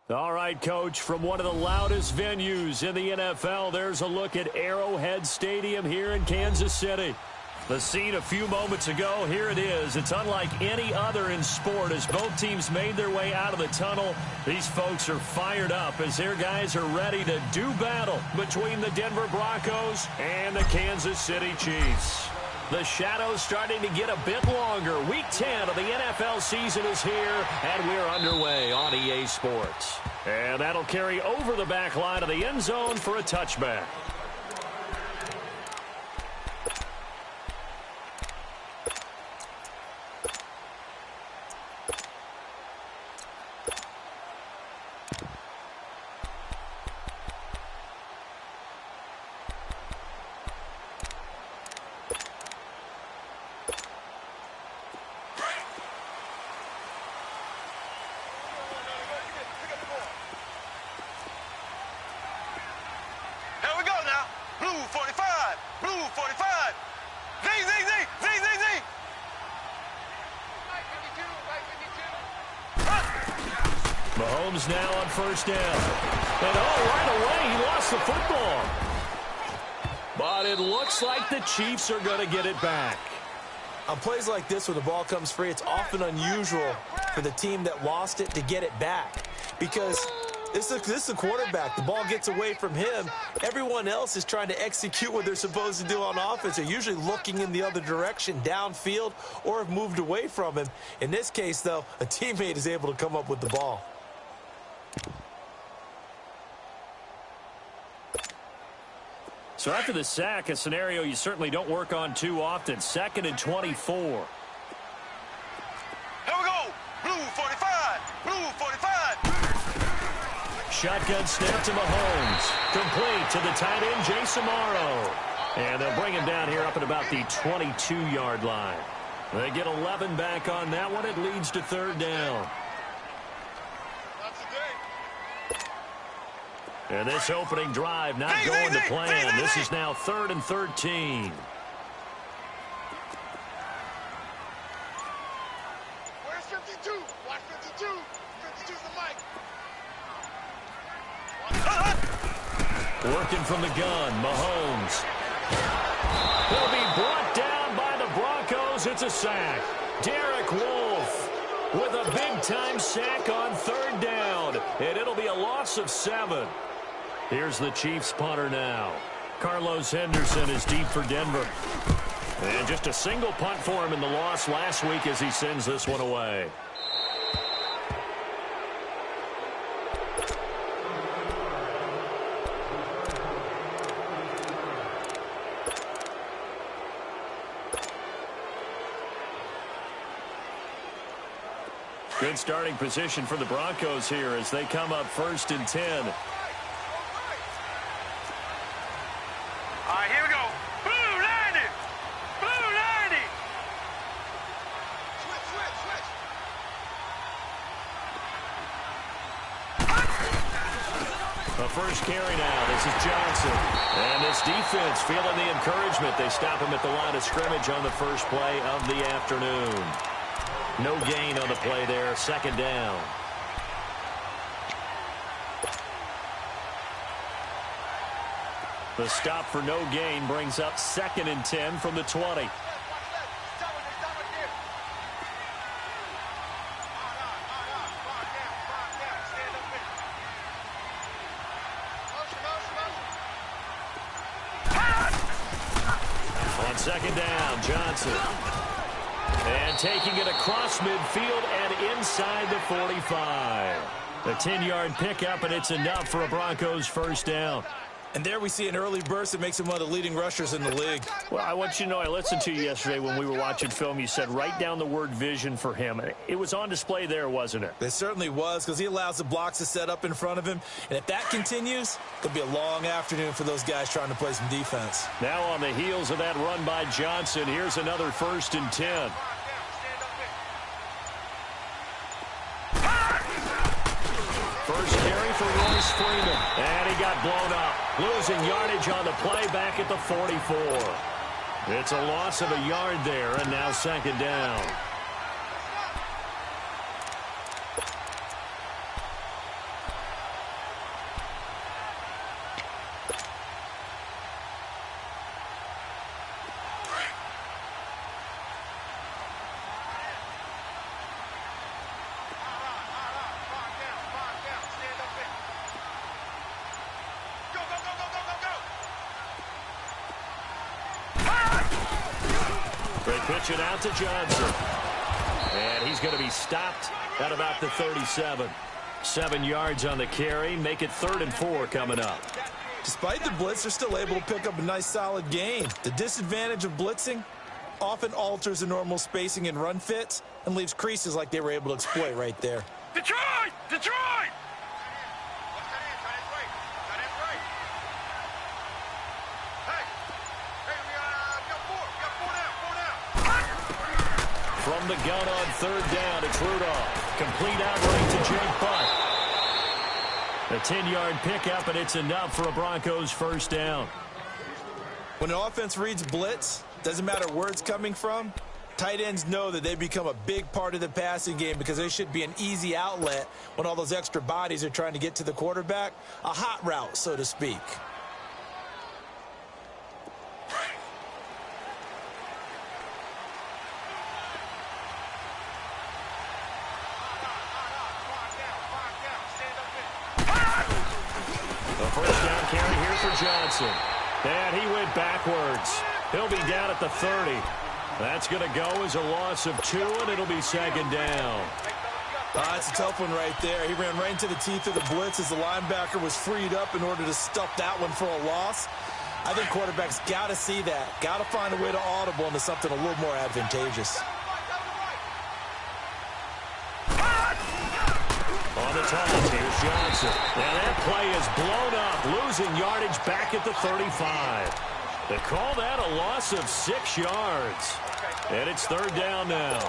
All right, Coach, from one of the loudest venues in the NFL, there's a look at Arrowhead Stadium here in Kansas City. The scene a few moments ago, here it is. It's unlike any other in sport as both teams made their way out of the tunnel. These folks are fired up as their guys are ready to do battle between the Denver Broncos and the Kansas City Chiefs. The shadow's starting to get a bit longer. Week 10 of the NFL season is here, and we're underway on EA Sports. And that'll carry over the back line of the end zone for a touchback. Mahomes now on first down. And right away, he lost the football. But it looks like the Chiefs are going to get it back. On plays like this where the ball comes free, it's often unusual for the team that lost it to get it back. Because this is the quarterback. The ball gets away from him. Everyone else is trying to execute what they're supposed to do on offense. They're usually looking in the other direction, downfield, or have moved away from him. In this case, though, a teammate is able to come up with the ball. So after the sack, a scenario you certainly don't work on too often. 2nd and 24. Here we go. Blue 45. Blue 45. Shotgun snap to Mahomes. Complete to the tight end, Jason Morrow. And they'll bring him down here up at about the 22-yard line. They get 11 back on that one. It leads to 3rd down. And this opening drive not going to plan. This is now 3rd and 13. Where's 52? Watch 52. 52's the mic. Working from the gun, Mahomes. He'll be brought down by the Broncos. It's a sack. Derek Wolfe with a big-time sack on 3rd down. And it'll be a loss of 7. Here's the Chiefs punter now. Carlos Henderson is deep for Denver. And just a single punt for him in the loss last week as he sends this one away. Good starting position for the Broncos here as they come up 1st and 10. First carry now. This is Johnson. And this defense feeling the encouragement. They stop him at the line of scrimmage on the first play of the afternoon. No gain on the play there. 2nd down. The stop for no gain brings up 2nd and 10 from the 20. On 2nd down, Johnson. And taking it across midfield and inside the 45. A 10-yard pickup, and it's enough for a Broncos first down. And there we see an early burst that makes him one of the leading rushers in the league. Well, I want you to know, I listened to you yesterday when we were watching film. You said write down the word vision for him. It was on display there, wasn't it? It certainly was, because he allows the blocks to set up in front of him. And if that continues, it'll be a long afternoon for those guys trying to play some defense. Now on the heels of that run by Johnson, here's another 1st and 10. First carry for Royce Freeman. And he got blown up. Losing yardage on the play back at the 44. It's a loss of a yard there, and now 2nd down. Switch it out to Johnson. And he's going to be stopped at about the 37. 7 yards on the carry. Make it 3rd and 4 coming up. Despite the blitz, they're still able to pick up a nice, solid gain. The disadvantage of blitzing often alters the normal spacing and run fits and leaves creases like they were able to exploit right there. Detroit! Detroit! From the gun on 3rd down, it's Rudolph. Complete outright to Jake Butt. A 10-yard pickup, and it's enough for a Broncos first down. When an offense reads blitz, doesn't matter where it's coming from, tight ends know that they become a big part of the passing game because they should be an easy outlet when all those extra bodies are trying to get to the quarterback. A hot route, so to speak. Johnson. And he went backwards. He'll be down at the 30. That's going to go as a loss of 2, and it'll be 2nd down. That's a tough one right there. He ran right into the teeth of the blitz as the linebacker was freed up in order to stuff that one for a loss. I think quarterbacks got to see that. Got to find a way to audible into something a little more advantageous. On the toss, here's Johnson. And that play is blown up, losing yardage back at the 35. They call that a loss of 6 yards. And it's 3rd down now.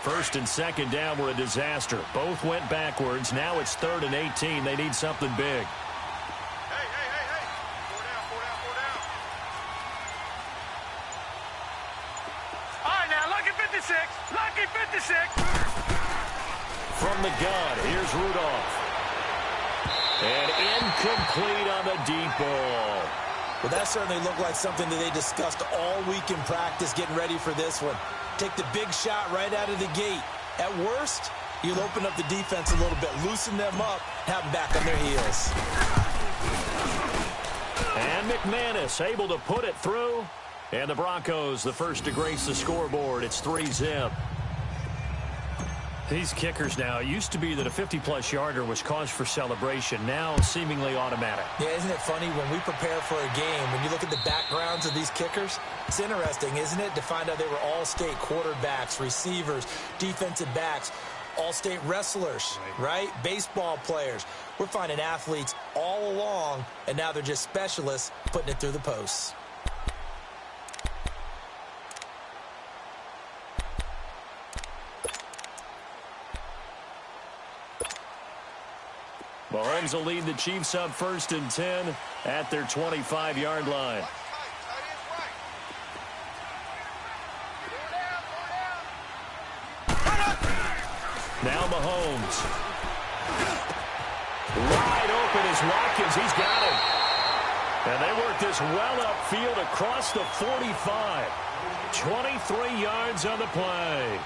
First and 2nd down were a disaster. Both went backwards. Now it's 3rd and 18. They need something big. Lucky 56. From the gun, here's Rudolph. And incomplete on the deep ball. Well, that certainly looked like something that they discussed all week in practice getting ready for this one. Take the big shot right out of the gate. At worst, you'll open up the defense a little bit, loosen them up, have them back on their heels. And McManus able to put it through. And the Broncos, the first to grace the scoreboard. It's 3-zip. These kickers now, it used to be that a 50-plus yarder was cause for celebration. Now seemingly automatic. Yeah, isn't it funny when we prepare for a game, when you look at the backgrounds of these kickers, it's interesting, isn't it, to find out they were all-state quarterbacks, receivers, defensive backs, all-state wrestlers, right? Baseball players. We're finding athletes all along, and now they're just specialists putting it through the posts. Mahomes will lead the Chiefs up 1st and 10 at their 25-yard line. Now Mahomes. Wide open is Watkins. He's got him. And they work this well upfield across the 45. 23 yards on the play.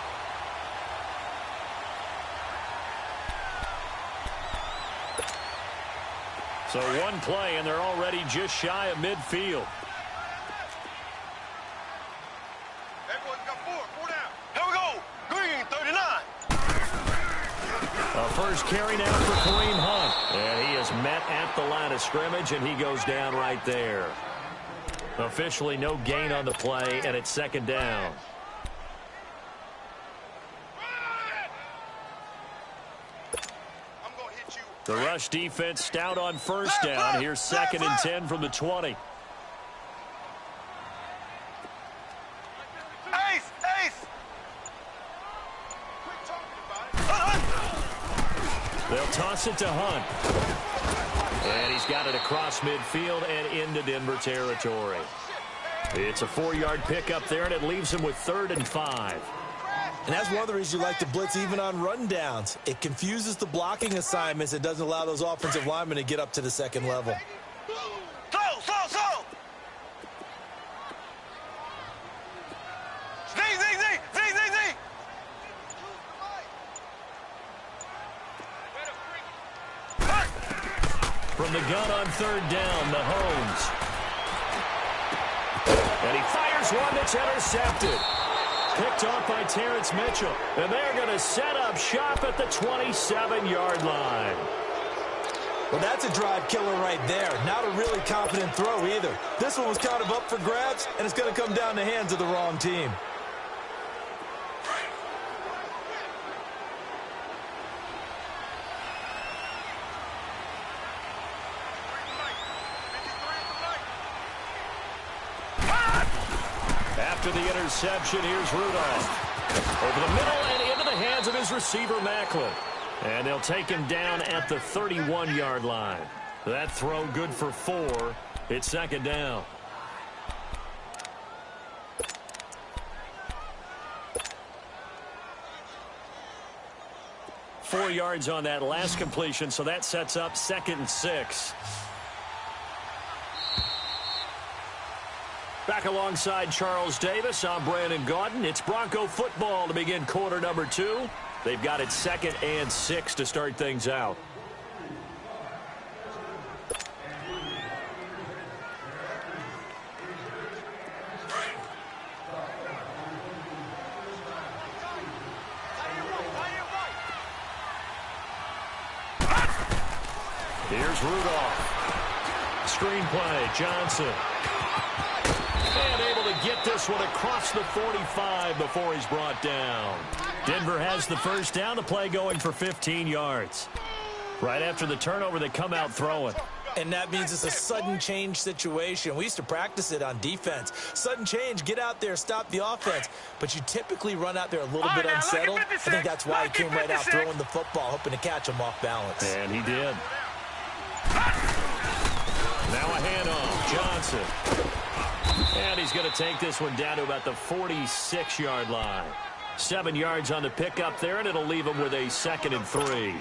So one play, and they're already just shy of midfield. Here we go. Green, 39. A first carry now for Kareem Hunt. And he is met at the line of scrimmage, and he goes down right there. Officially no gain on the play, and it's 2nd down. The rush defense stout on 1st down. Here's 2nd and 10 from the 20. Ace! They'll toss it to Hunt. And he's got it across midfield and into Denver territory. It's a 4-yard pickup there, and it leaves him with 3rd and 5. And that's one of the reasons you like to blitz even on rundowns. It confuses the blocking assignments. It doesn't allow those offensive linemen to get up to the 2nd level. Slow! Z! from the gun on third down, Mahomes. And he fires one that's intercepted. Picked off by Terrence Mitchell. And they're going to set up shop at the 27-yard line. Well, that's a drive killer right there. Not a really confident throw either. This one was kind of up for grabs, and it's going to come down the hands of the wrong team. After the interception, here's Rudolph. Over the middle and into the hands of his receiver, Macklin. And they'll take him down at the 31-yard line. That throw good for 4. It's second down. Four yards on that last completion, so that sets up 2nd and 6. Back alongside Charles Davis, I'm Brandon Gaudin. It's Bronco football to begin quarter number 2. They've got it 2nd and 6 to start things out. Here's Rudolph. Screen play, Johnson. And able to get this one across the 45 before he's brought down. Denver has the first down. The play going for 15 yards. Right after the turnover, they come out throwing. And that means it's a sudden change situation. We used to practice it on defense. Sudden change, get out there, stop the offense. But you typically run out there a little bit unsettled. I think that's why he came right out throwing the football, hoping to catch him off balance. And he did. Now a handoff, Johnson. And he's going to take this one down to about the 46-yard line. 7 yards on the pickup there, and it'll leave him with a 2nd and 3.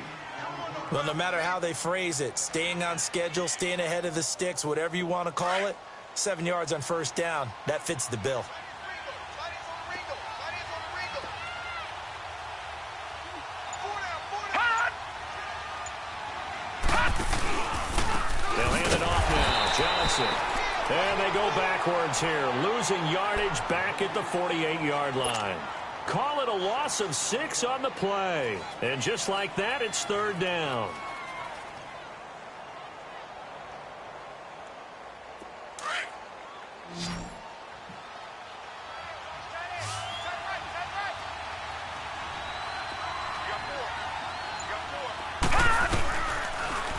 Well, no matter how they phrase it, staying on schedule, staying ahead of the sticks, whatever you want to call it, 7 yards on first down, that fits the bill. They'll hand it off now, Johnson. And they go backwards here, losing yardage back at the 48-yard line. Call it a loss of 6 on the play. And just like that, it's third down.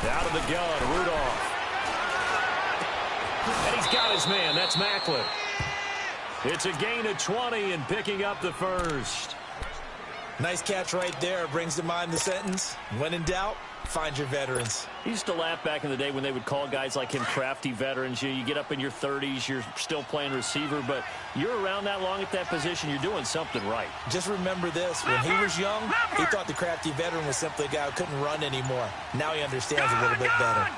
Out of the gun, Rudolph. And he's got his man. That's Macklin. It's a gain of 20 and picking up the first. Nice catch right there. Brings to mind the sentence, when in doubt, find your veterans. He used to laugh back in the day when they would call guys like him crafty veterans. You get up in your 30s, you're still playing receiver, but you're around that long at that position, you're doing something right. Just remember this. When he was young, he thought the crafty veteran was simply a guy who couldn't run anymore. Now he understands a little bit better.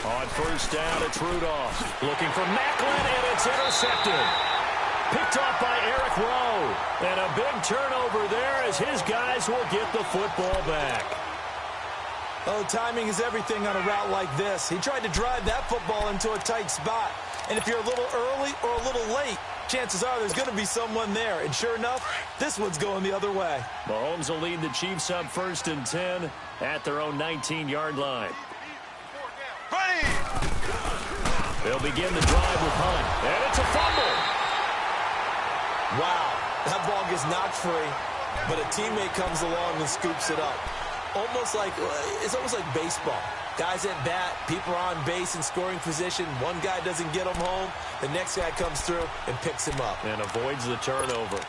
On first down, it's Rudolph. Looking for Macklin, and it's intercepted. Picked off by Eric Rowe. And a big turnover there as his guys will get the football back. Oh, timing is everything on a route like this. He tried to drive that football into a tight spot. And if you're a little early or a little late, chances are there's going to be someone there. And sure enough, this one's going the other way. Mahomes will lead the Chiefs up 1st and 10 at their own 19-yard line. They'll begin the drive with Hunt. And it's a fumble. Wow, that ball gets knocked free, but a teammate comes along and scoops it up. It's almost like baseball. Guys at bat, people are on base in scoring position. One guy doesn't get him home. The next guy comes through and picks him up. And avoids the turnover.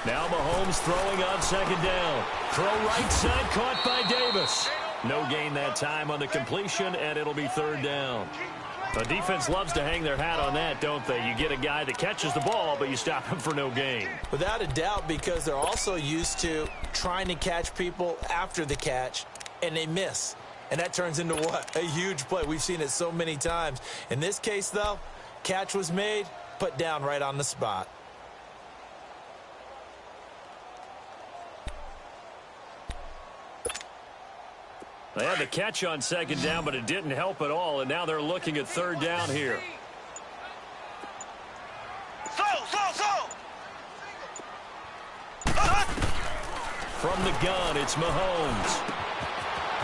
Now Mahomes throwing on second down. Throw right side, caught by Davis. No gain that time on the completion, and it'll be third down. The defense loves to hang their hat on that, don't they? You get a guy that catches the ball, but you stop him for no gain. Without a doubt, because they're also used to trying to catch people after the catch, and they miss. And that turns into what? A huge play. We've seen it so many times. In this case, though, catch was made, put down right on the spot. They had the catch on second down, but it didn't help at all, and now they're looking at third down here. From the gun, it's Mahomes.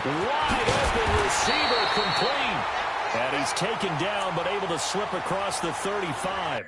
Wide open receiver complete. And he's taken down, but able to slip across the 35.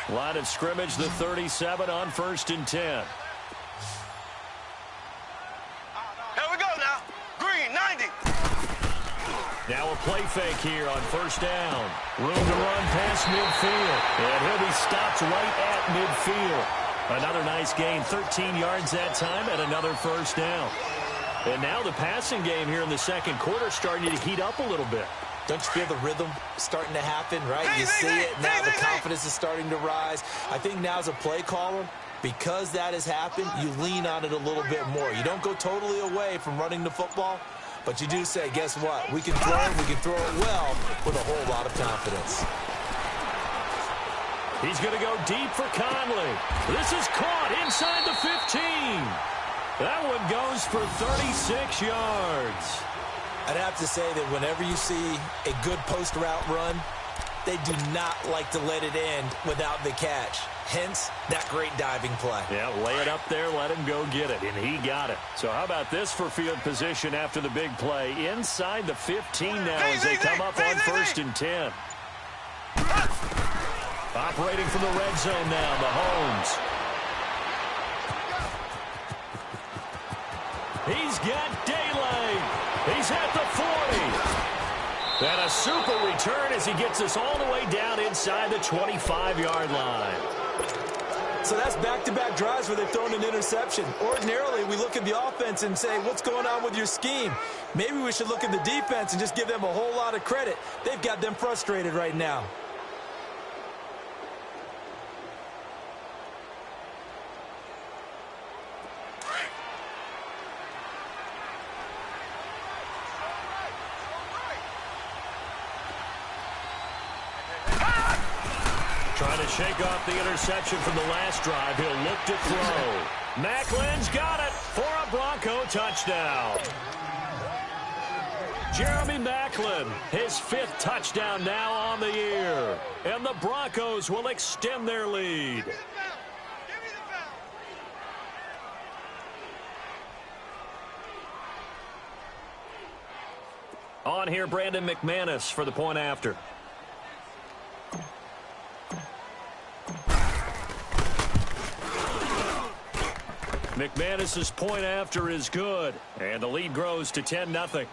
Line of scrimmage, the 37 on 1st and 10. Here we go now. Green, 90. Now a play fake here on 1st down. Room to run past midfield. And he'll be stopped right at midfield. Another nice gain, 13 yards that time, and another 1st down. And now the passing game here in the second quarter starting to heat up a little bit. Don't you feel the rhythm starting to happen, right? You see it, now the confidence is starting to rise. I think now as a play caller, because that has happened, you lean on it a little bit more. You don't go totally away from running the football, but you do say, guess what? We can throw it well with a whole lot of confidence. He's going to go deep for Conley. This is caught inside the 15. That one goes for 36 yards. I'd have to say that whenever you see a good post route run, they do not like to let it end without the catch. Hence, that great diving play. Yeah, lay it up there, let him go get it, and he got it. So how about this for field position after the big play? Inside the 15 now as they come up on 1st and 10. Operating from the red zone now, Mahomes. He's got daylight. He's at the 40. And a super return as he gets us all the way down inside the 25-yard line. So that's back-to-back drives where they've thrown an interception. Ordinarily, we look at the offense and say, what's going on with your scheme? Maybe we should look at the defense and just give them a whole lot of credit. They've got them frustrated right now. Trying to shake off the interception from the last drive. He'll look to throw. Macklin's got it for a Bronco touchdown. Jeremy Maclin, his 5th touchdown now on the year. And the Broncos will extend their lead. On here, Brandon McManus for the point after. McManus's point after is good, and the lead grows to 10-0.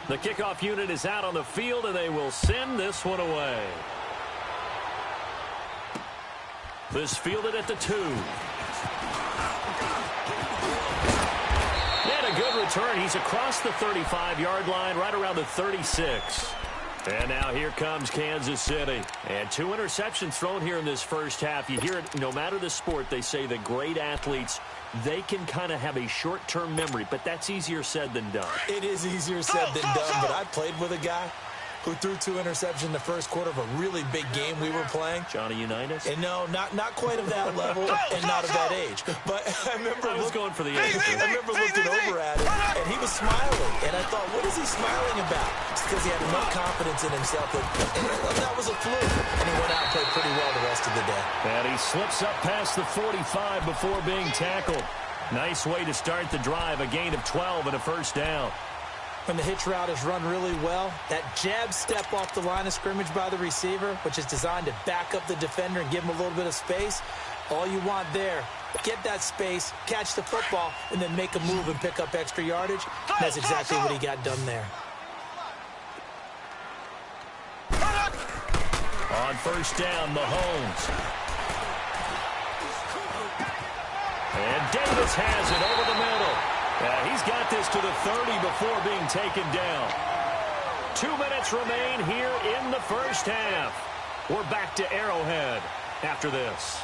The kickoff unit is out on the field, and they will send this one away. This fielded at the 2. And a good return. He's across the 35-yard line, right around the 36. And now here comes Kansas City. And 2 interceptions thrown here in this first half. You hear it, no matter the sport, they say that great athletes, they can kind of have a short-term memory, but that's easier said than done. It is easier said than done, but I played with a guy who threw 2 interceptions in the first quarter of a really big game we were playing. Johnny Unitas? And no, not quite of that level and not of that age. But I remember going for the age. I remember looking over at him, and he was smiling. And I thought, what is he smiling about? It's because he had enough confidence in himself that was a fluke. And he went out and played pretty well the rest of the day. And he slips up past the 45 before being tackled. Nice way to start the drive, a gain of 12 and a first down. When the hitch route is run really well, that jab step off the line of scrimmage by the receiver, which is designed to back up the defender and give him a little bit of space, all you want there, get that space, catch the football, and then make a move and pick up extra yardage. That's exactly what he got done there. On first down, Mahomes. And Davis has it over the middle. He's got this to the 30 before being taken down. 2 minutes remain here in the first half. We're back to Arrowhead after this.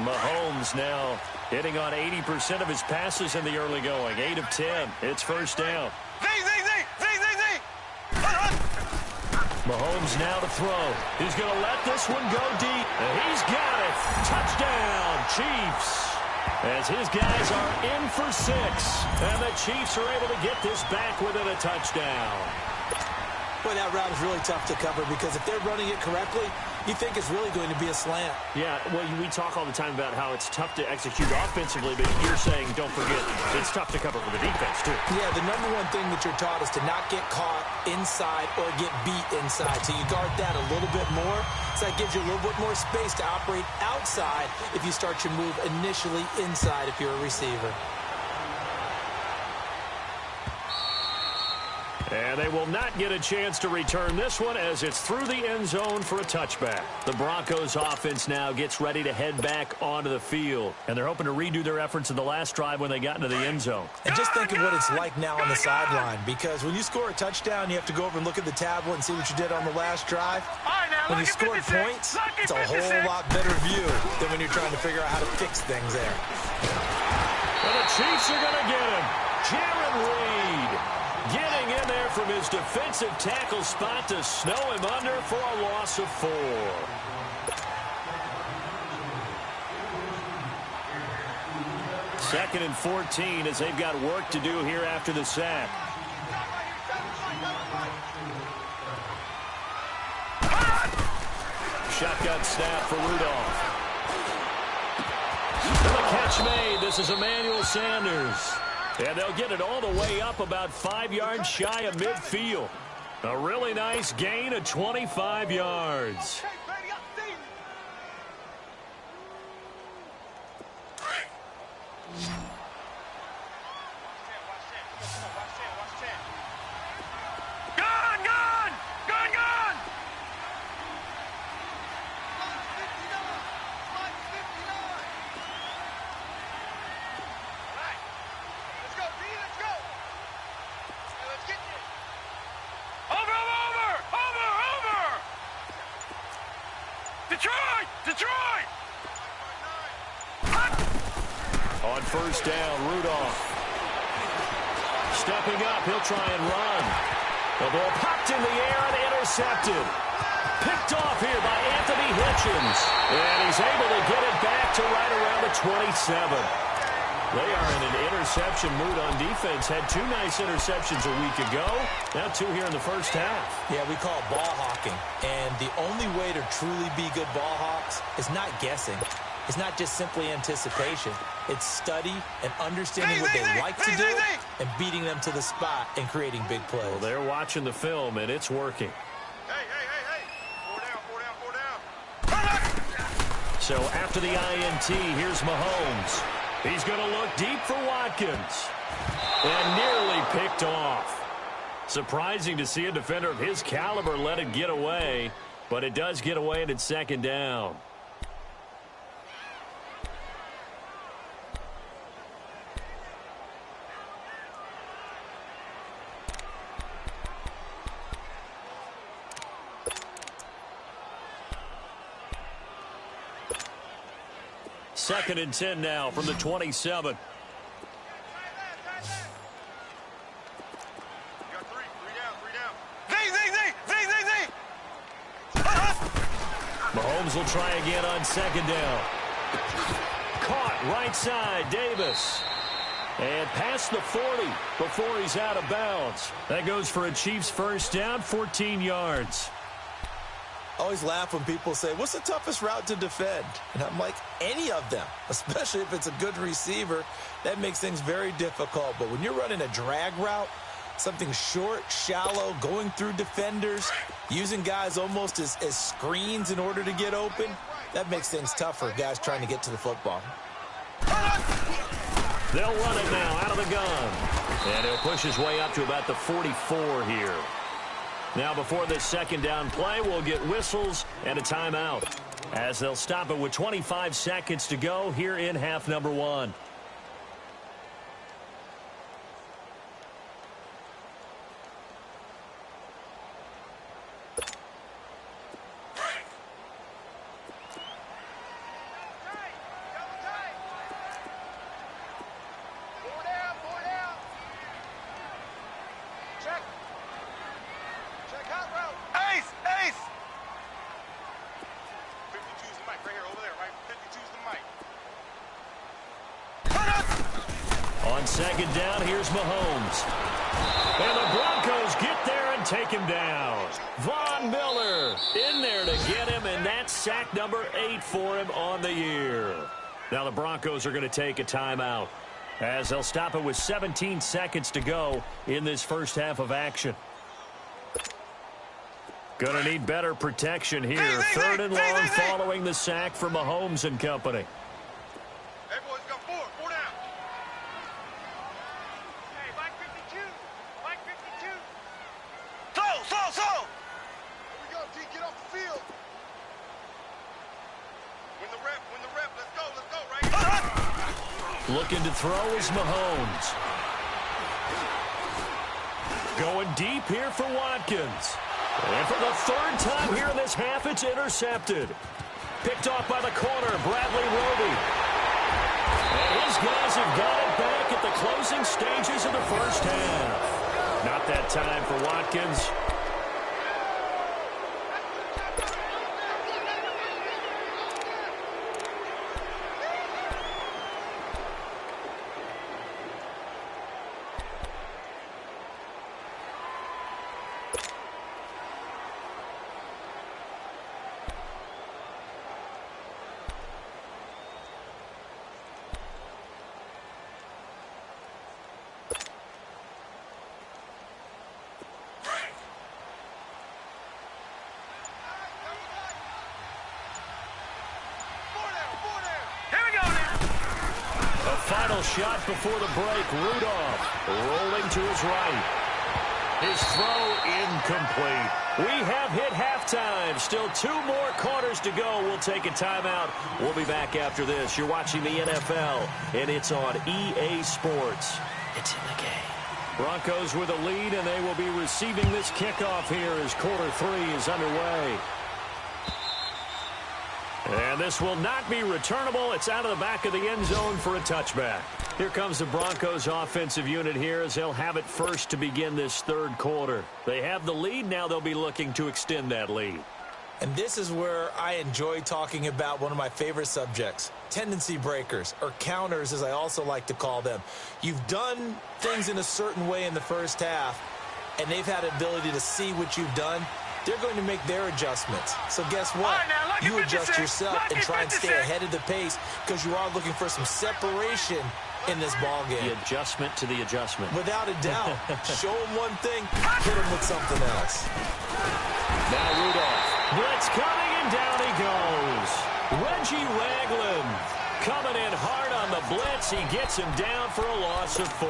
Mahomes now hitting on 80% of his passes in the early going. 8 of 10. It's first down. Mahomes now to throw. He's going to let this one go deep. And he's got it. Touchdown, Chiefs. As his guys are in for 6. And the Chiefs are able to get this back within a touchdown. Boy, that route is really tough to cover because if they're running it correctly, you think it's really going to be a slant. Yeah, well, we talk all the time about how it's tough to execute offensively, but you're saying, don't forget, it's tough to cover for the defense, too. Yeah, the number one thing that you're taught is to not get caught inside or get beat inside. So you guard that a little bit more. So that gives you a little bit more space to operate outside if you start your move initially inside if you're a receiver. And they will not get a chance to return this one as it's through the end zone for a touchback. The Broncos offense now gets ready to head back onto the field. And they're hoping to redo their efforts in the last drive when they got into the end zone. And just think of what it's like now on the sideline, because when you score a touchdown, you have to go over and look at the tablet and see what you did on the last drive. When you scored points, it's a whole lot better view than when you're trying to figure out how to fix things there. And the Chiefs are going to get him. Jaron Reed getting in there from his defensive tackle spot to snow him under for a loss of 4. Second and 14 as they've got work to do here after the sack. Shotgun snap for Rudolph. And the catch made. This is Emmanuel Sanders. And they'll get it all the way up about 5 yards shy of midfield. A really nice gain of 25 yards. Detroit! On first down, Rudolph. Stepping up, he'll try and run. The ball popped in the air and intercepted. Picked off here by Anthony Hitchens. And he's able to get it back to right around the 27. They are in an interception mood on defense. Had 2 nice interceptions a week ago. Now 2 here in the first half. Yeah, we call it ball hawking. And the only way to truly be good ball hawks is not guessing. It's not just simply anticipation. It's study and understanding what they like to do and beating them to the spot and creating big plays. Well, they're watching the film, and it's working. Hey. 4 down. So after the INT, here's Mahomes. He's going to look deep for Watkins. And nearly picked off. Surprising to see a defender of his caliber let it get away. But it does get away, and it's second down. Second and 10 now from the 27. Mahomes will try again on second down. Caught right side, Davis. And past the 40 before he's out of bounds. That goes for a Chiefs first down, 14 yards. I always laugh when people say, what's the toughest route to defend? And I'm like, any of them, especially if it's a good receiver. That makes things very difficult. But when you're running a drag route, something short, shallow, going through defenders, using guys almost as screens in order to get open, that makes things tough for guys trying to get to the football. They'll run it now out of the gun. And he'll push his way up to about the 44 here. Now before this second down play, we'll get whistles and a timeout, as they'll stop it with 25 seconds to go here in half number one. On second down, here's Mahomes. And the Broncos get there and take him down. Von Miller in there to get him, and that's sack number 8 for him on the year. Now the Broncos are going to take a timeout, as they'll stop it with 17 seconds to go in this first half of action. Going to need better protection here. Third and long following the sack from Mahomes and company. Looking to throw is Mahomes. Going deep here for Watkins. And for the third time here in this half, it's intercepted. Picked off by the corner, Bradley Roby. And his guys have got it back at the closing stages of the first half. Not that time for Watkins. Final shot before the break. Rudolph rolling to his right. His throw incomplete. We have hit halftime. Still 2 more quarters to go. We'll take a timeout. We'll be back after this. You're watching the NFL, and it's on EA Sports. It's in the game. Broncos with a lead, and they will be receiving this kickoff here as quarter 3 is underway. And this will not be returnable. It's out of the back of the end zone for a touchback. Here comes the Broncos offensive unit here as they'll have it first to begin this third quarter. They have the lead. Now they'll be looking to extend that lead. And this is where I enjoy talking about one of my favorite subjects, tendency breakers, or counters as I also like to call them. You've done things in a certain way in the first half, and they've had an ability to see what you've done. They're going to make their adjustments. So guess what? You adjust yourself and try and stay ahead of the pace because you are looking for some separation in this ball game. The adjustment to the adjustment. Without a doubt. Show them one thing, hit them with something else. Now Rudolph. Blitz coming, and down he goes. Reggie Ragland coming in hard on the blitz. He gets him down for a loss of 4.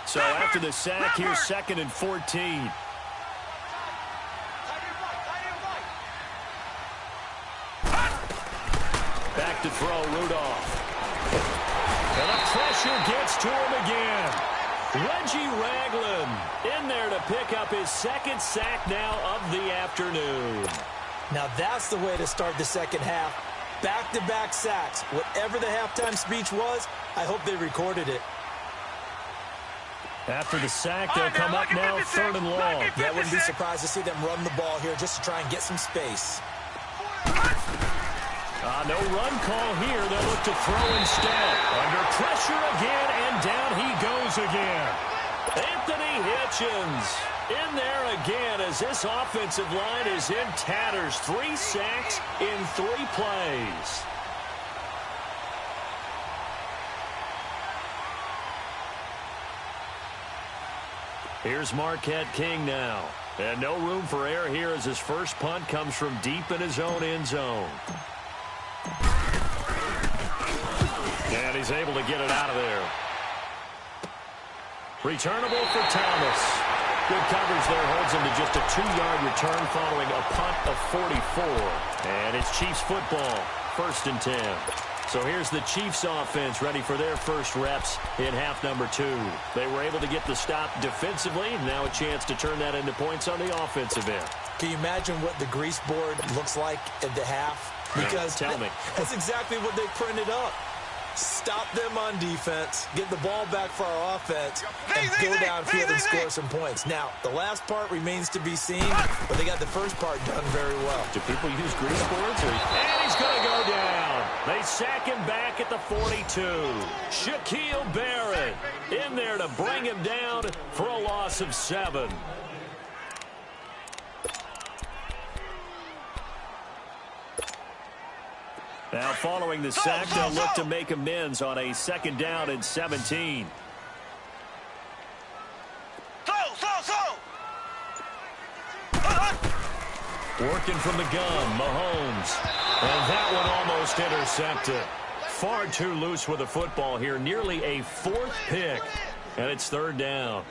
So after the sack, here's 2nd and 14. Back to throw, Rudolph. And the pressure gets to him again. Reggie Ragland in there to pick up his 2nd sack now of the afternoon. Now that's the way to start the second half. Back-to-back sacks. Whatever the halftime speech was, I hope they recorded it. After the sack, they'll come up now 3rd and long. Yeah, I wouldn't be surprised to see them run the ball here just to try and get some space. No run call here. They'll look to throw instead. Under pressure again, and down he goes again. Anthony Hitchens in there again as this offensive line is in tatters. 3 sacks in 3 plays. Here's Marquette King now. And no room for error here as his first punt comes from deep in his own end zone. And he's able to get it out of there. Returnable for Thomas. Good coverage there, holds him to just a 2-yard return following a punt of 44. And it's Chiefs football, 1st and 10. So here's the Chiefs offense ready for their first reps in half number 2. They were able to get the stop defensively. Now a chance to turn that into points on the offensive end. Can you imagine what the grease board looks like at the half? Because tell me. That's exactly what they printed up. Stop them on defense, get the ball back for our offense, and go downfield and score some points. Now, the last part remains to be seen, but they got the first part done very well. Do people use grease boards? And he's going to go down. They sack him back at the 42. Shaquille Barrett in there to bring him down for a loss of 7. Now, following the sack, they'll look to make amends on a 2nd down and 17. Working from the gun, Mahomes. And that one almost intercepted. Far too loose with the football here. Nearly a 4th pick. And it's 3rd down.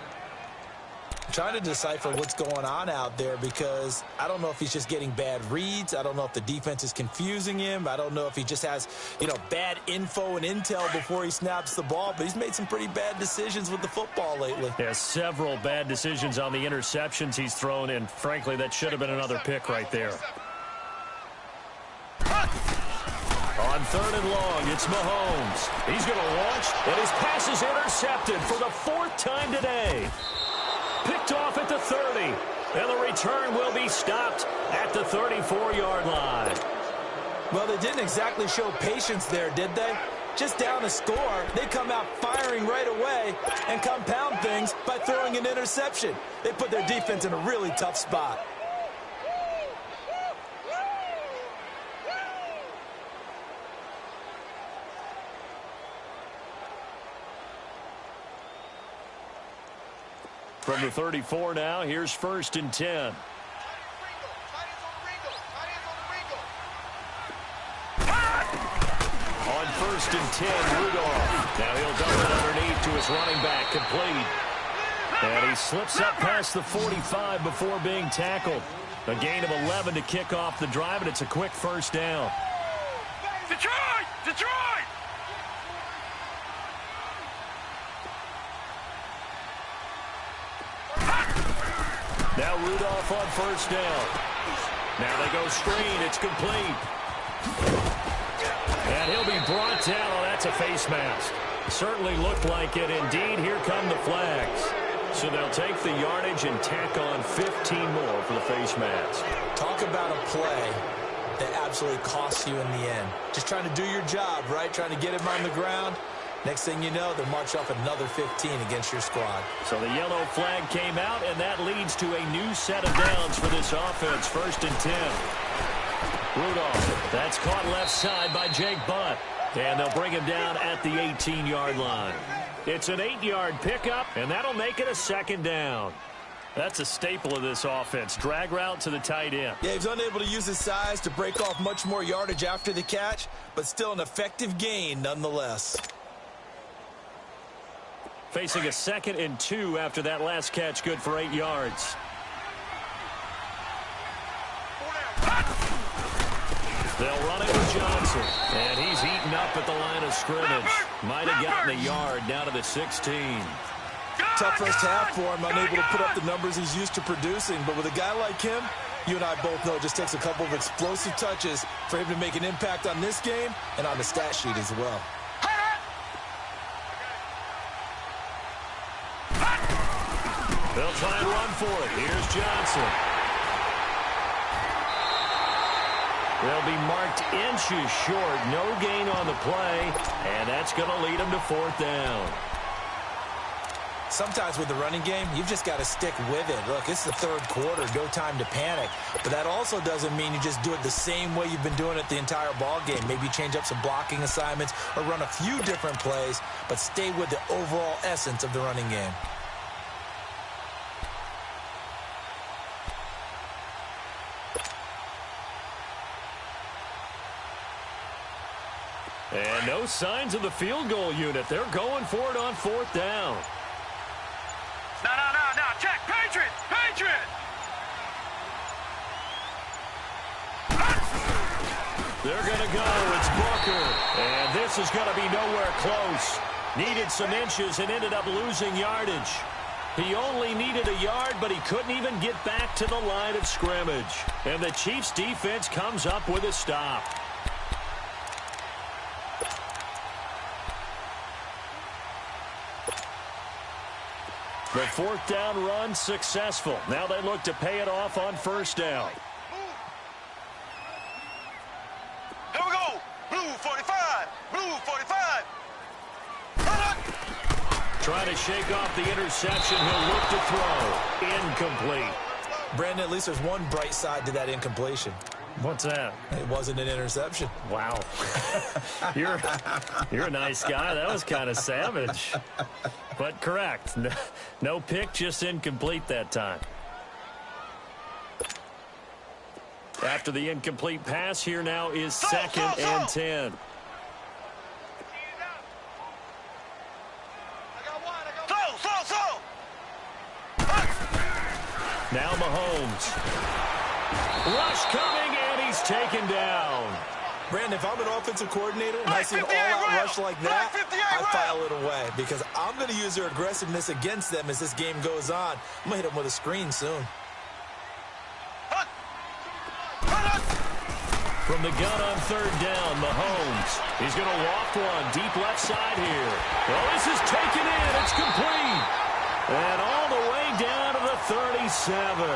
I'm trying to decipher what's going on out there because I don't know if he's just getting bad reads. I don't know if the defense is confusing him. I don't know if he just has, bad info and intel before he snaps the ball. But he's made some pretty bad decisions with the football lately. Yeah, several bad decisions on the interceptions he's thrown, and frankly, that should have been another pick right there. On 3rd and long, it's Mahomes. He's going to launch, and his pass is intercepted for the 4th time today. Picked off at the 30, and the return will be stopped at the 34-yard line. Well, they didn't exactly show patience there, did they? Just down a score, they come out firing right away and compound things by throwing an interception. They put their defense in a really tough spot. From the 34 now, here's 1st and 10. On 1st and 10, Rudolph. Now he'll dump it underneath to his running back, complete. And he slips up past the 45 before being tackled. A gain of 11 to kick off the drive, and it's a quick 1st down. Detroit! Detroit! Now Rudolph on 1st down. Now they go screen. It's complete. And he'll be brought down. Oh, that's a face mask. Certainly looked like it. Indeed, here come the flags. So they'll take the yardage and tack on 15 more for the face mask. Talk about a play that absolutely costs you in the end. Just trying to do your job, right? Trying to get him on the ground. Next thing you know, they'll march off another 15 against your squad. So the yellow flag came out, and that leads to a new set of downs for this offense. 1st and 10. Rudolph, that's caught left side by Jake Butt. And they'll bring him down at the 18-yard line. It's an 8-yard pickup, and that'll make it a 2nd down. That's a staple of this offense. Drag route to the tight end. Yeah, he's unable to use his size to break off much more yardage after the catch, but still an effective gain nonetheless. facing a 2nd and 2 after that last catch, good for 8 yards. They'll run it with Johnson, and he's eaten up at the line of scrimmage. Might have gotten a yard down to the 16. Tough first half for him, unable to put up the numbers he's used to producing. But with a guy like him, you and I both know it just takes a couple of explosive touches for him to make an impact on this game and on the stat sheet as well. They'll try and run for it. Here's Johnson. They'll be marked inches short. No gain on the play, and that's going to lead them to 4th down. Sometimes with the running game, you've just got to stick with it. Look, it's the 3rd quarter, no time to panic. But that also doesn't mean you just do it the same way you've been doing it the entire ball game. Maybe change up some blocking assignments or run a few different plays, but stay with the overall essence of the running game. And no signs of the field goal unit. They're going for it on 4th down. No. Check. Patriot. They're going to go. It's Booker. And this is going to be nowhere close. Needed some inches and ended up losing yardage. He only needed a yard, but he couldn't even get back to the line of scrimmage. And the Chiefs' defense comes up with a stop. The 4th down run successful. Now they look to pay it off on 1st down. Here we go. Blue 45. Trying to shake off the interception. He'll look to throw. Incomplete. Brandon, at least there's one bright side to that incompletion. What's that? It wasn't an interception. Wow. You're a nice guy. That was kind of savage. But correct. No pick, just incomplete that time. After the incomplete pass, here now is 2nd and 10. Now Mahomes. Rush coming, and he's taken down. Brandon, if I'm an offensive coordinator and I see an all-out rush like that, I file it away because I'm going to use their aggressiveness against them as this game goes on. I'm going to hit them with a screen soon. From the gun on 3rd down, Mahomes. He's going to waft one deep left side here. Well, this is taken in. It's complete. And all the way down to the 37.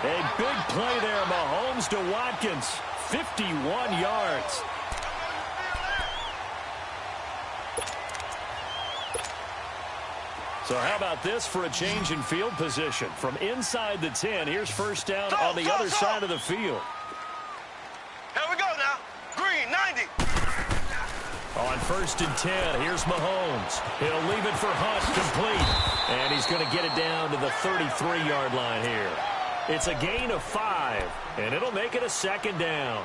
A big play there, Mahomes to Watkins. 51 yards. So how about this for a change in field position? From inside the 10, here's 1st down on the other side of the field. Here we go now. Green, 90. On 1st and 10, here's Mahomes. He'll leave it for Hunt, complete. And he's going to get it down to the 33-yard line here. It's a gain of 5, and it'll make it a 2nd down.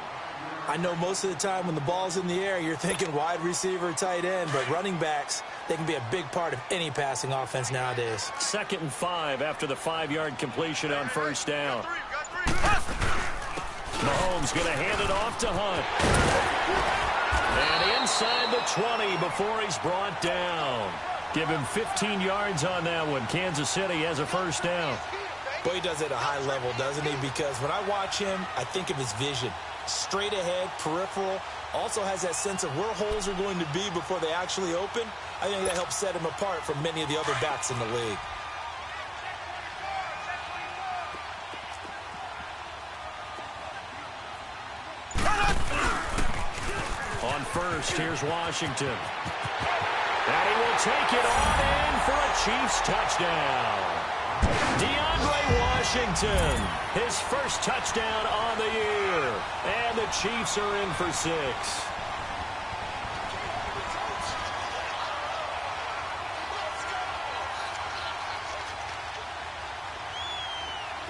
I know most of the time when the ball's in the air, you're thinking wide receiver, tight end, but running backs, they can be a big part of any passing offense nowadays. 2nd and 5 after the 5-yard completion on 1st down. Mahomes going to hand it off to Hunt. And inside the 20 before he's brought down. Give him 15 yards on that one. Kansas City has a 1st down. Boy, he does it at a high level, doesn't he? Because when I watch him, I think of his vision. Straight ahead, peripheral, also has that sense of where holes are going to be before they actually open. I think that helps set him apart from many of the other backs in the league. On 1st, here's Washington. And he will take it on in for a Chiefs touchdown. DeAndre Washington, his 1st touchdown on the year. And the Chiefs are in for 6.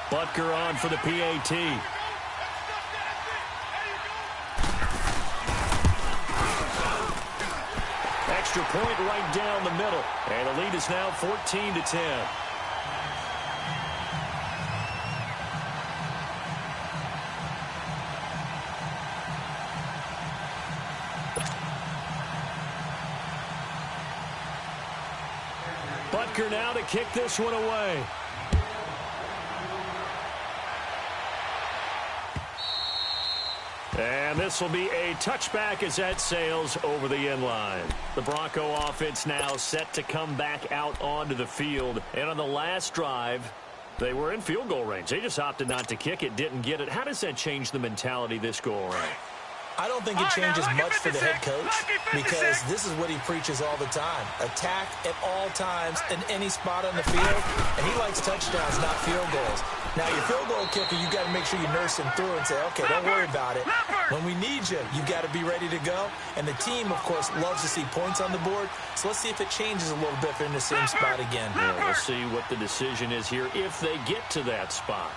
Butker on for the PAT. extra point right down the middle. And the lead is now 14-10. Butker now to kick this one away. And this will be a touchback as that sails over the end line. The Bronco offense now set to come back out onto the field. And on the last drive, they were in field goal range. They just opted not to kick it, didn't get it. How does that change the mentality this go around? I don't think it changes much for the head coach because this is what he preaches all the time. Attack at all times in any spot on the field, and he likes touchdowns, not field goals. Now, your field goal kicker, you got to make sure you nurse him through and say, okay, don't worry about it. When we need you, you got to be ready to go. And the team, of course, loves to see points on the board. So let's see if it changes a little bit if they're in the same spot again. Yeah, we'll see what the decision is here if they get to that spot.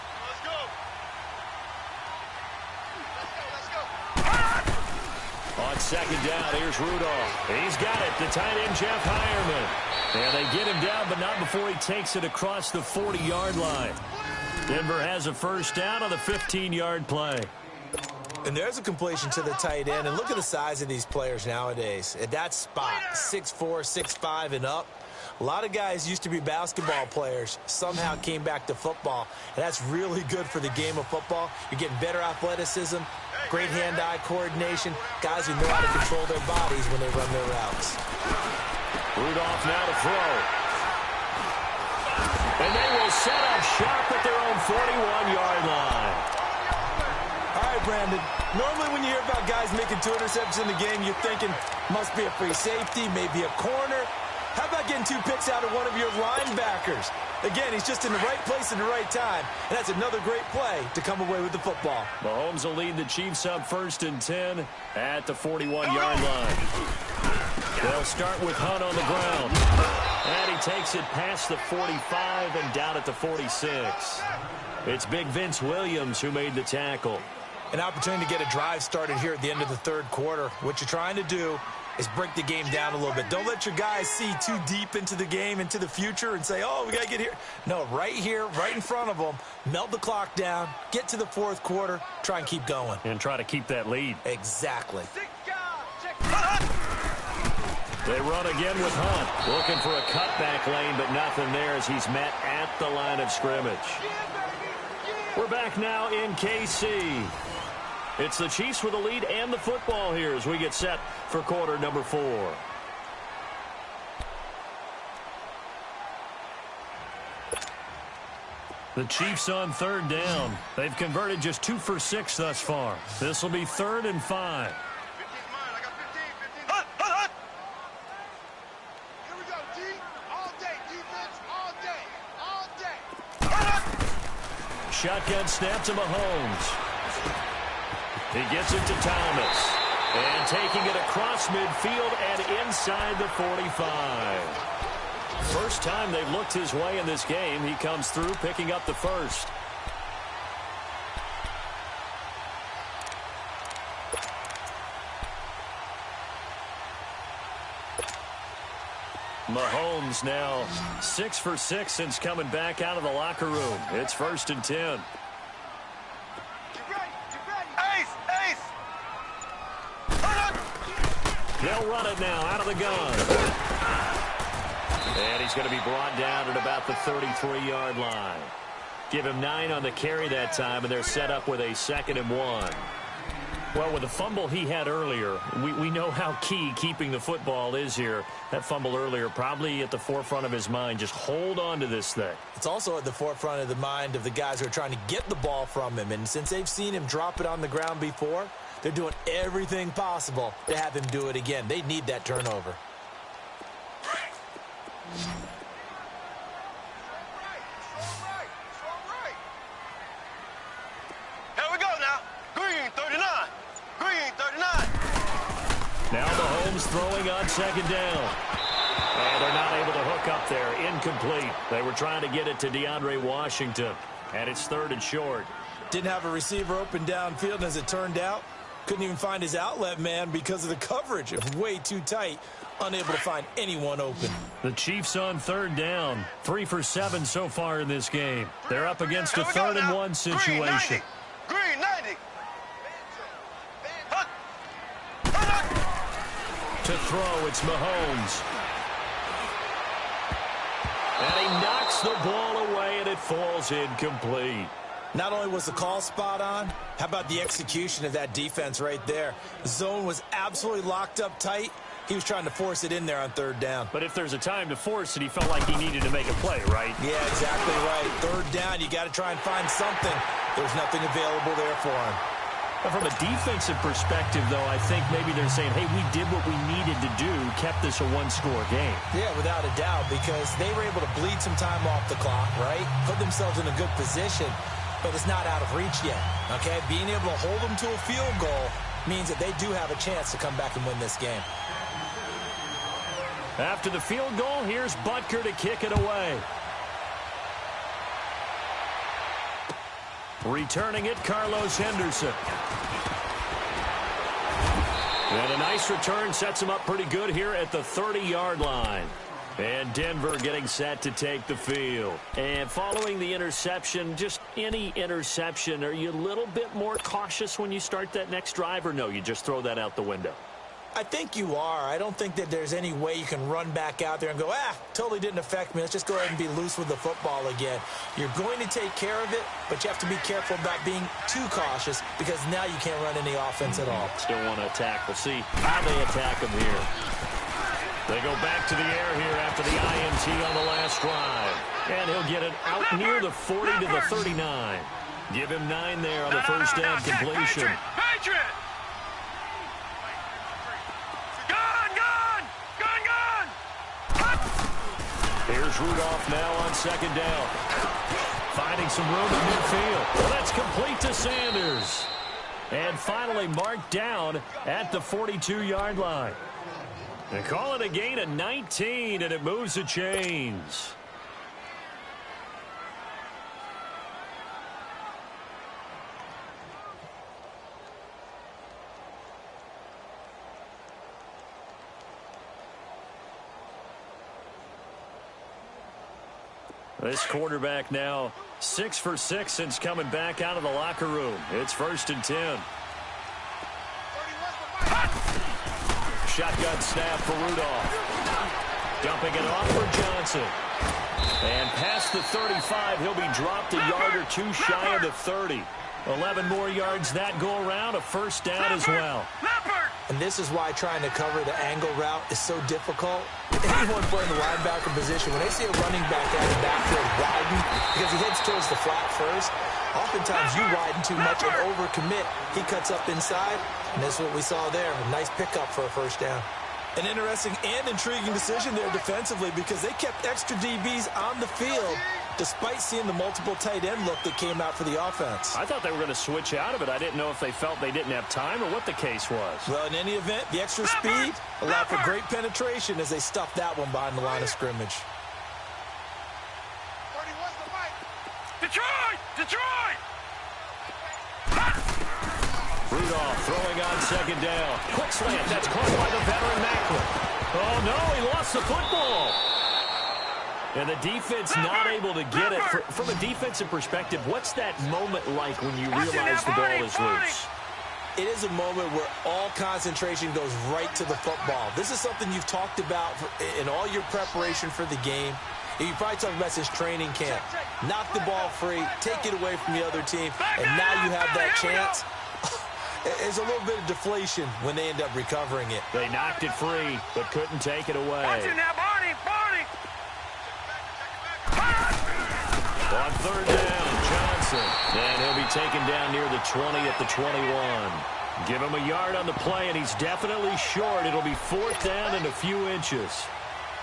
On second down, here's Rudolph. He's got it, the tight end, Jeff Heuerman. And they get him down, but not before he takes it across the 40-yard line. Denver has a first down on the 15-yard play. And there's a completion to the tight end. And look at the size of these players nowadays. At that spot, 6'4", 6'5", and up. A lot of guys used to be basketball players, somehow came back to football. And that's really good for the game of football. You're getting better athleticism, great hand-eye coordination, guys who know how to control their bodies when they run their routes. Rudolph now to throw. And they will set up shop at their own 41-yard line. All right, Brandon. Normally when you hear about guys making 2 interceptions in the game, you're thinking must be a free safety, maybe a corner. How about getting 2 picks out of one of your linebackers? Again, he's just in the right place at the right time, and that's another great play to come away with the football. Mahomes will lead the Chiefs up 1st and 10 at the 41-yard line. They'll start with Hunt on the ground. And he takes it past the 45 and down at the 46. It's big Vince Williams who made the tackle. An opportunity to get a drive started here at the end of the third quarter. What you're trying to do is break the game down a little bit. Don't let your guys see too deep into the game, into the future, and say, oh, we got to get here. No, right here, right in front of them, melt the clock down, get to the fourth quarter, try and keep going. And try to keep that lead. Exactly. They run again with Hunt. Looking for a cutback lane, but nothing there as he's met at the line of scrimmage. We're back now in KC. It's the Chiefs with the lead and the football here as we get set for quarter number 4. The Chiefs on third down. They've converted just 2 for 6 thus far. This will be 3rd and 5. Shotgun snap to Mahomes. He gets it to Thomas. And taking it across midfield and inside the 45. First time they've looked his way in this game. He comes through picking up the first. Mahomes now 6 for 6 since coming back out of the locker room. It's 1st and 10. They'll run it now out of the gun. And he's going to be brought down at about the 33-yard line. Give him 9 on the carry that time, and they're set up with a 2nd and 1. Well, with the fumble he had earlier, we know how key keeping the football is here. That fumble earlier probably at the forefront of his mind. Just hold on to this thing. It's also at the forefront of the mind of the guys who are trying to get the ball from him. And since they've seen him drop it on the ground before, they're doing everything possible to have him do it again. They need that turnover. Here we go now. Green 39. Green 39. Now Mahomes throwing on 2nd down. And they're not able to hook up there. Incomplete. They were trying to get it to DeAndre Washington. And it's 3rd and short. Didn't have a receiver open downfield, and as it turned out, Couldn't even find his outlet man because of the coverage. It was way too tight. Unable to find anyone open. The Chiefs on third down. 3 for 7 so far in this game. They're up against a 3rd and 1 situation. Green 90. To throw, it's Mahomes. And he knocks the ball away, and it falls incomplete. Not only was the call spot on, how about the execution of that defense right there? The zone was absolutely locked up tight. He was trying to force it in there on 3rd down. But if there's a time to force it, he felt like he needed to make a play, right? Yeah, exactly right. 3rd down, you got to try and find something. There's nothing available there for him. But from a defensive perspective, though, I think maybe they're saying, hey, we did what we needed to do, kept this a one-score game. Yeah, without a doubt, because they were able to bleed some time off the clock, right? Put themselves in a good position, but it's not out of reach yet, okay? Being able to hold them to a field goal means that they do have a chance to come back and win this game. After the field goal, here's Butker to kick it away. Returning it, Carlos Henderson. And a nice return sets him up pretty good here at the 30-yard line. And Denver getting set to take the field. And following the interception, just any interception, are you a little bit more cautious when you start that next drive, or no, you just throw that out the window? I think you are. I don't think that there's any way you can run back out there and go, totally didn't affect me. Let's just go ahead and be loose with the football again. You're going to take care of it, but you have to be careful about being too cautious because now you can't run any offense at all. Still want to attack. We'll see how they attack him here. They go back to the air here after the INT on the last drive. And he'll get it out near the 40 to the 39. Give him 9 there on the first down completion. Patriot! Here's Rudolph now on 2nd down. Finding some room in midfield. Well, that's complete to Sanders. And finally marked down at the 42-yard line. They call it a gain of 19, and it moves the chains. This quarterback now 6 for 6 since coming back out of the locker room. It's 1st and 10. Shotgun snap for Rudolph. Dumping it off for Johnson. And past the 35, he'll be dropped a yard or two shy of the 30. 11 more yards that go around, a first down as well. And this is why trying to cover the angle route is so difficult. Anyone playing the linebacker position, when they see a running back out of the backfield widen, because he heads towards the flat first, oftentimes you widen too much and overcommit. He cuts up inside, and that's what we saw there. A nice pickup for a first down. An interesting and intriguing decision there defensively because they kept extra DBs on the field despite seeing the multiple tight end look that came out for the offense. I thought they were going to switch out of it. I didn't know if they felt they didn't have time or what the case was. Well, in any event, the extra speed allowed for great penetration as they stuffed that one behind the line of scrimmage. Detroit! Detroit! Rudolph throwing on 2nd down. Quick slant. That's caught by the veteran Macklin. Oh, no, he lost the football. And the defense not able to get it. From a defensive perspective, what's that moment like when you realize the ball is loose? It is a moment where all concentration goes right to the football. This is something you've talked about in all your preparation for the game. You probably talked about since training camp. Knock the ball free, take it away from the other team, and now you have that chance. There's a little bit of deflation when they end up recovering it. They knocked it free, but couldn't take it away. Watch it now, Barney! Barney! On 3rd down, Johnson. And he'll be taken down near the 20 at the 21. Give him a yard on the play, and he's definitely short. It'll be 4th down and a few inches.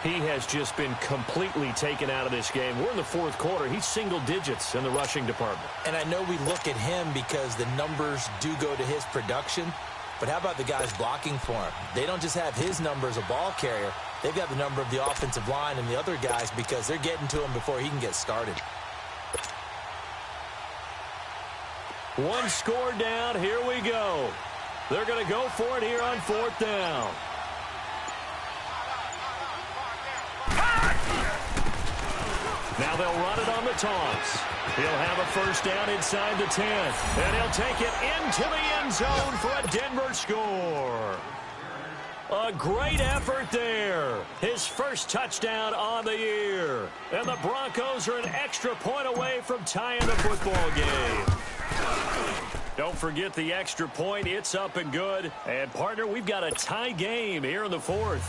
He has just been completely taken out of this game. We're in the 4th quarter. He's single digits in the rushing department. And I know we look at him because the numbers do go to his production. But how about the guys blocking for him? They don't just have his number as a ball carrier. They've got the number of the offensive line and the other guys because they're getting to him before he can get started. One score down. Here we go. They're going to go for it here on 4th down. Now they'll run it on the taunts. He'll have a first down inside the 10. And he'll take it into the end zone for a Denver score. A great effort there. His first touchdown on the year. And the Broncos are an extra point away from tying the football game. Don't forget the extra point. It's up and good. And, partner, we've got a tie game here in the 4th.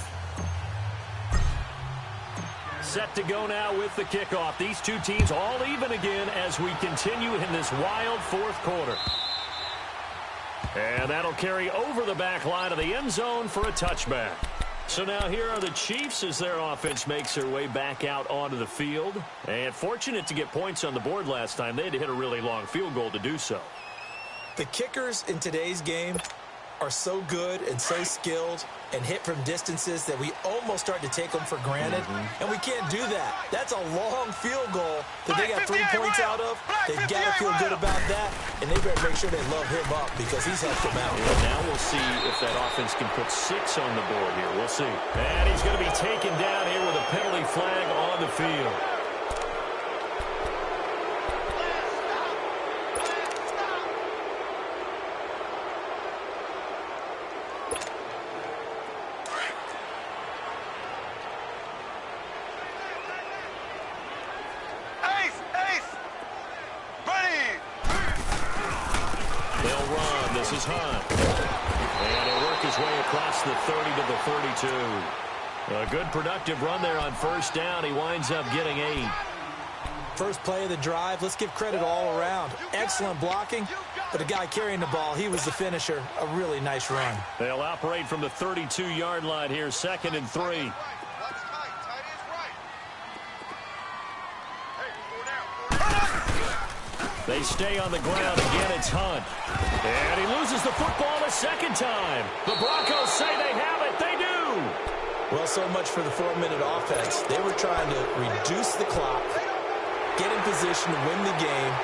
Set to go now with the kickoff. These two teams all even again as we continue in this wild 4th quarter. And that'll carry over the back line of the end zone for a touchback. So now here are the Chiefs as their offense makes their way back out onto the field. And fortunate to get points on the board last time. They had to hit a really long field goal to do so. The kickers in today's game are so good and so skilled and hit from distances that we almost start to take them for granted. And we can't do that. That's a long field goal that they got 3 points out of. They've got to feel good about that, and they better make sure they love him up because he's helped them out. And now we'll see if that offense can put 6 on the board here. We'll see. And he's going to be taken down here with a penalty flag on the field. This is Hunt. And he'll work his way across the 30 to the 32. A good productive run there on first down. He winds up getting 8. First play of the drive. Let's give credit all around. Excellent blocking, but the guy carrying the ball, he was the finisher. A really nice run. They'll operate from the 32-yard line here, 2nd and 3. They stay on the ground. Again, it's Hunt. And he loses the football a second time. The Broncos say they have it. They do. Well, so much for the 4-minute offense. They were trying to reduce the clock, get in position to win the game,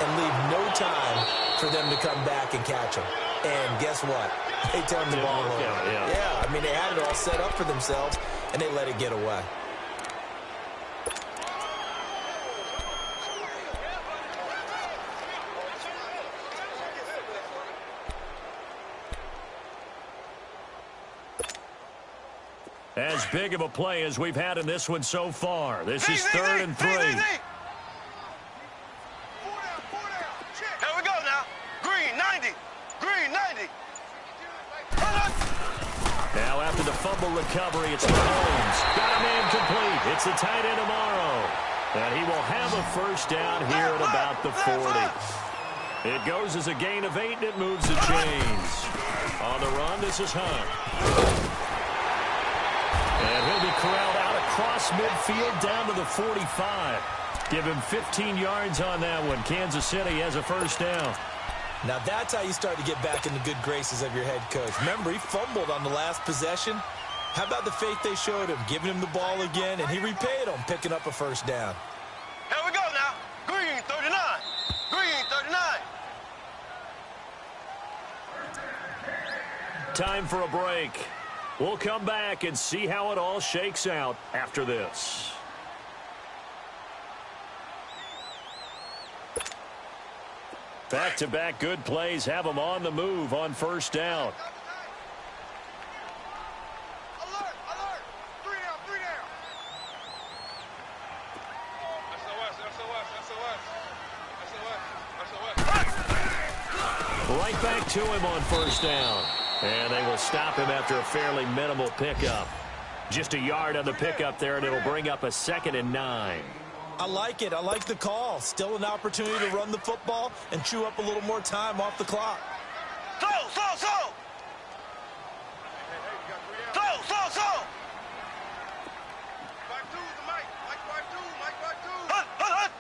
and leave no time for them to come back and catch them. And guess what? They turned the ball over. Yeah, I mean, they had it all set up for themselves, and they let it get away. As big of a play as we've had in this one so far. This is 3rd and 3. Here we go now. Green, 90. Green, 90. Now after the fumble recovery, it's Mahomes. Got a man complete. It's the tight end Amaro. And he will have a first down here at about the 40. It goes as a gain of 8, and it moves the chains. On the run, this is Hunt. And he'll be corralled out across midfield down to the 45. Give him 15 yards on that one. Kansas City has a first down. Now that's how you start to get back in the good graces of your head coach. Remember, he fumbled on the last possession. How about the faith they showed him, giving him the ball again, and he repaid them, picking up a first down. Here we go now. Green, 39. Green, 39. Time for a break. We'll come back and see how it all shakes out after this. Back-to-back good plays have them on the move on first down. Alert, alert. 3 down, 3 down. Right back to him on first down. And they will stop him after a fairly minimal pickup. Just a yard on the pickup there, and it'll bring up a 2nd and 9. I like it. I like the call. Still an opportunity to run the football and chew up a little more time off the clock. Slow. Back to the mic. Mike, back to. Hunt.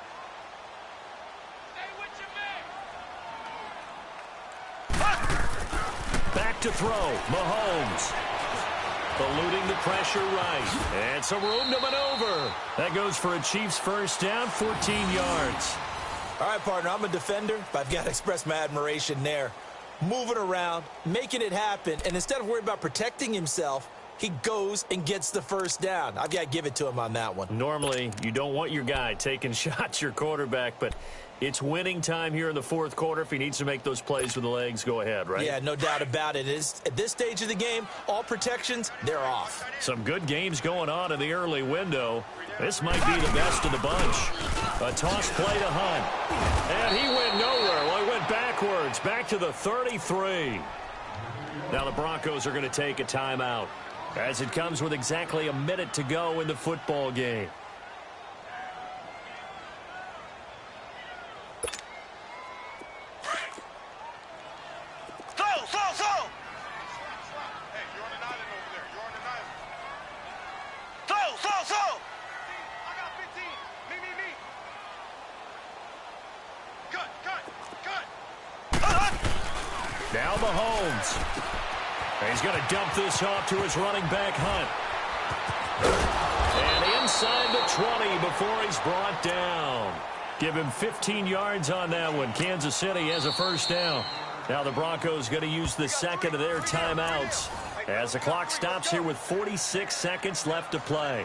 Stay with your man. Back to throw. Mahomes. Eluding the pressure right. And some room to maneuver. That goes for a Chiefs first down, 14 yards. All right, partner, I'm a defender, but I've got to express my admiration there. moving around, making it happen, and instead of worrying about protecting himself, he goes and gets the first down. I've got to give it to him on that one. Normally, you don't want your guy taking shots, your quarterback, but it's winning time here in the fourth quarter. If he needs to make those plays with the legs, go ahead, right? Yeah, no doubt about it. At this stage of the game, all protections, they're off. Some good games going on in the early window. This might be the best of the bunch. A toss play to Hunt. And he went nowhere. Well, he went backwards, back to the 33. Now the Broncos are going to take a timeout as it comes with exactly a minute to go in the football game. Now Mahomes. He's going to dump this off to his running back, Hunt. And inside the 20 before he's brought down. Give him 15 yards on that one. Kansas City has a first down. Now the Broncos going to use the second of their timeouts as the clock stops here with 46 seconds left to play.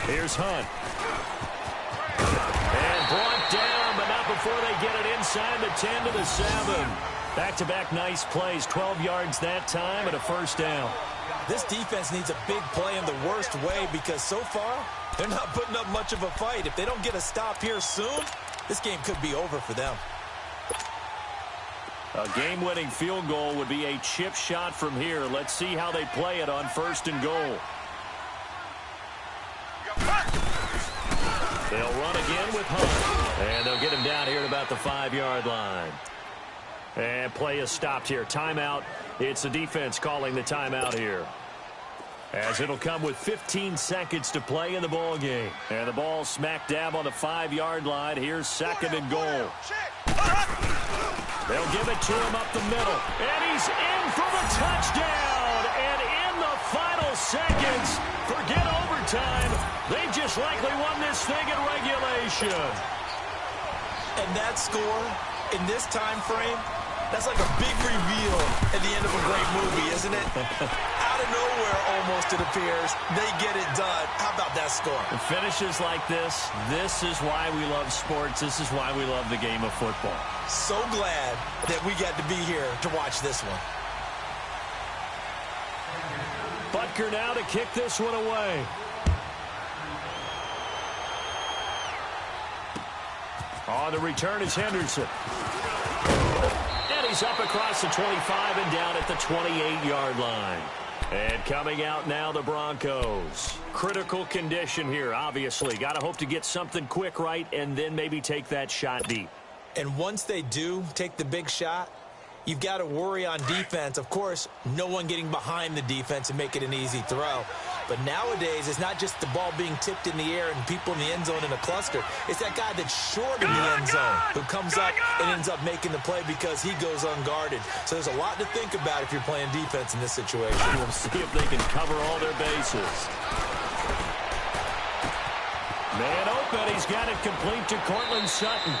Here's Hunt. And brought down, but not before they get it inside the 10 to the 7. Back-to-back nice plays, 12 yards that time and a first down. This defense needs a big play in the worst way because so far, they're not putting up much of a fight. If they don't get a stop here soon, this game could be over for them. A game-winning field goal would be a chip shot from here. Let's see how they play it on first and goal. They'll run again with Hunt. And they'll get him down here at about the 5-yard line. And play is stopped here. Timeout. It's the defense calling the timeout here. As it'll come with 15 seconds to play in the ball game. And the ball smack dab on the 5-yard line. Here's second and goal. They'll give it to him up the middle. And he's in for the touchdown. And in the final seconds, forget overtime. They just likely won this thing in regulation. And that score in this time frame, that's like a big reveal at the end of a great movie, isn't it? Out of nowhere, almost, it appears, they get it done. How about that score? The finishes like this is why we love sports. This is why we love the game of football. So glad that we got to be here to watch this one. Butker now to kick this one away. On the return is Henderson. And he's up across the 25 and down at the 28-yard line. And coming out now, the Broncos. Critical condition here, obviously. Got to hope to get something quick right and then maybe take that shot deep. And once they do take the big shot, you've got to worry on defense. Of course, no one getting behind the defense and make it an easy throw. But nowadays, it's not just the ball being tipped in the air and people in the end zone in a cluster. It's that guy that's short in the end zone who comes up and ends up making the play because he goes unguarded. So there's a lot to think about if you're playing defense in this situation. We'll see if they can cover all their bases. Man open, he's got it complete to Cortland Sutton.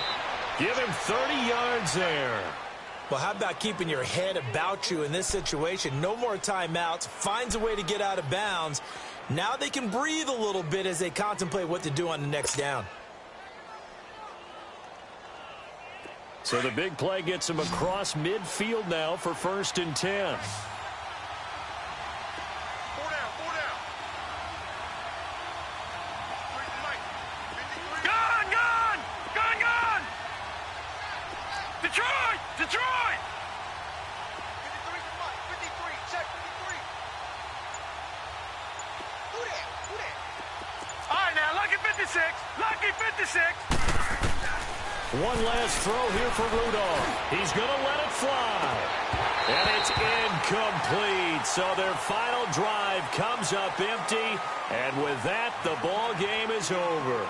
Give him 30 yards there. Well, how about keeping your head about you in this situation? No more timeouts. Finds a way to get out of bounds. Now they can breathe a little bit as they contemplate what to do on the next down. So the big play gets him across midfield now for 1st and 10. Detroit! 53, check 53. Who that? All right, now, lucky 56. Lucky 56. One last throw here for Rudolph. He's going to let it fly. And it's incomplete. So their final drive comes up empty. And with that, the ball game is over.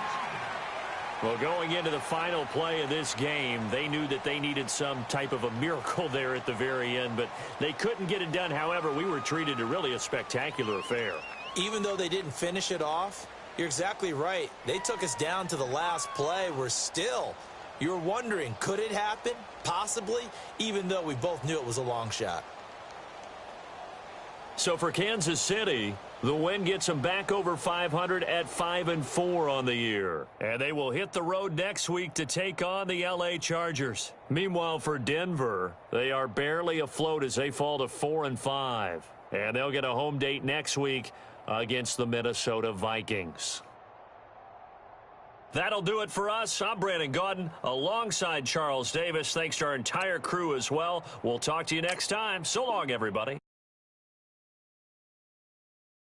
Well, going into the final play of this game, they knew that they needed some type of a miracle there at the very end, but they couldn't get it done. However, we were treated to really a spectacular affair. Even though they didn't finish it off, you're exactly right. They took us down to the last play. You're wondering, could it happen? Possibly, even though we both knew it was a long shot. So for Kansas City, the win gets them back over 500 at 5-4 on the year. And they will hit the road next week to take on the LA Chargers. Meanwhile, for Denver, they are barely afloat as they fall to 4-5. And they'll get a home date next week against the Minnesota Vikings. That'll do it for us. I'm Brandon Gaudin alongside Charles Davis. Thanks to our entire crew as well. We'll talk to you next time. So long, everybody.